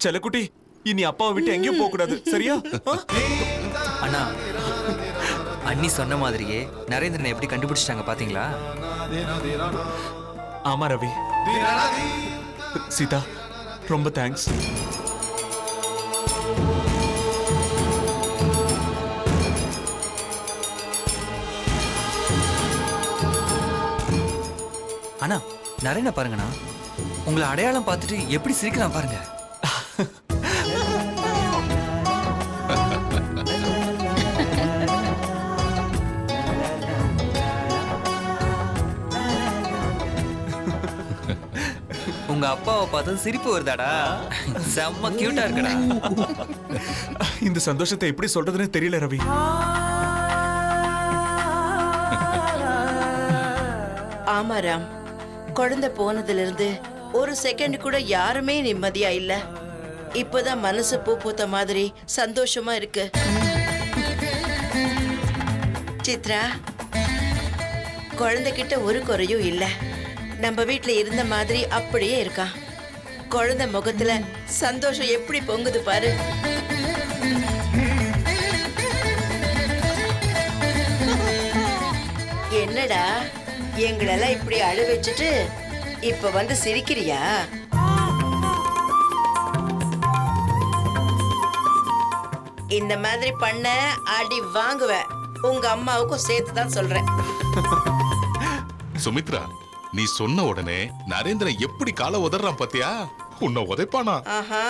செல்லக்குட்டி, இனி அப்பாவை விட்டு எங்கேயும் போக கூடாது, சரியா? அண்ணா, அண்ணி சொன்ன மாதிரியே நரேந்திரனை எப்படி கண்டுபிடிச்சிட்டாங்க பாத்தீங்களா? ஆமா ரவி. சீதா, ரொம்ப தேங்க்ஸ். அண்ணா, நரேனை பாருங்கண்ணா, உங்களை அடையாளம் பார்த்துட்டு எப்படி சிரிக்கிறான் பாருங்க. உங்க அப்பாவை பார்த்து சிரிப்பு வருதாடா? செம்ம கியூட்டா இருக்கடா. இந்த சந்தோஷத்தை எப்படி சொல்றதுன்னு தெரியல ரவி. ஆமா ராம், குழந்தை போனதுல இருந்து ஒரு செகண்ட் கூட யாருமே நிம்மதியா இல்ல. இப்பதான் மனசு பூ பூத்த மாதிரி சந்தோஷமா இருக்கு. சித்ரா, குழந்தைகிட்ட ஒரு குறையும் இல்ல. நம்ம வீட்டுல இருந்த மாதிரி அப்படியே இருக்கான். குழந்தை முகத்துல சந்தோஷம் எப்படி பொங்குது பாரு. என்னடா, எங்களெல்லாம் இப்படி அழ வச்சுட்டு இப்ப வந்து சிரிக்கிறியா? இந்த மாதிரி பண்ண அடி வாங்குவ. உங்க அம்மாவுக்கும் சேர்த்து தான் சொல்றேன். சுமித்ரா, நீ சொன்ன உடனே நரேந்திரன் எப்படி காலை உதறான் பாத்தியா? உன்னை உதைப்பானா? ஆஹா,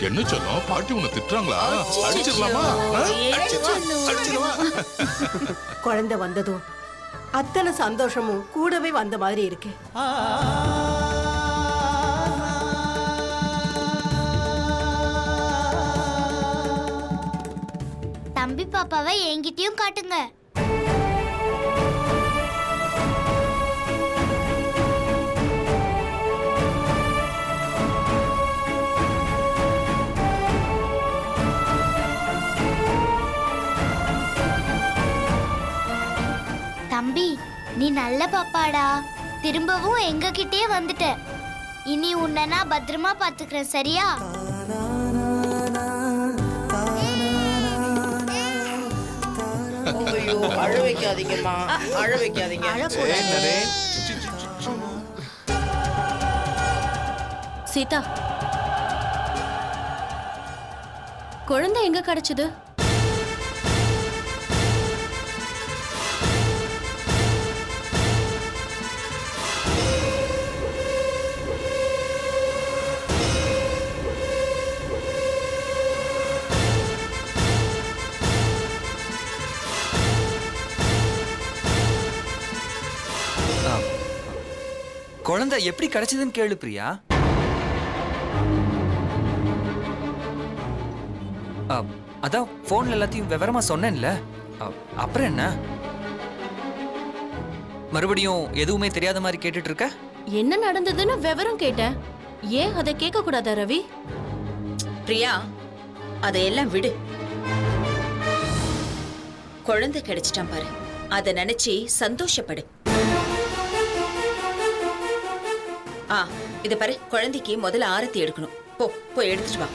என்ன சொன்னோம்? பாட்டி உன்னை திட்டுறாங்களா? அடிச்சிடலாமா? அடிச்சிடலாமா? குழந்தை வந்ததும் அத்தனை சந்தோஷமும் கூடவே வந்த மாதிரி இருக்கு. தம்பி பாப்பாவை என்கிட்டயும் காட்டுங்க. தம்பி, நீ நல்ல பாப்பாடா. திரும்பவும் எங்க கிட்டே வந்துட்ட. இனி உன்னை நான் பத்திரமா பாத்துக்கிறேன், சரியா? ஐயோ, அழ வைக்காதீங்கம்மா, அழ வைக்காதீங்க. சீதா, குழந்தை எங்க கிடைச்சது? குழந்தை எப்படி கிடைச்சதுன்னு கேளு பிரியா. அதான் போன்ல எல்லாத்தையும் விவரமா சொன்னேன்ல. அப்புறம் என்ன, மறுபடியும் எதுவுமே தெரியாத மாதிரி கேட்டுட்டு இருக்க? என்ன நடந்ததுன்னு விவரம் கேட்டேன். ஏன் அதை கேட்க கூடாதா ரவி? பிரியா, அதையெல்லாம் விடு. குழந்தை கிடைச்சிட்டான் பாரு, அதை நினைச்சு சந்தோஷப்படு. இத பாரு, குழந்தைக்கு முதல்ல ஆரத்தி எடுக்கணும். போய் எடுத்துட்டு வா.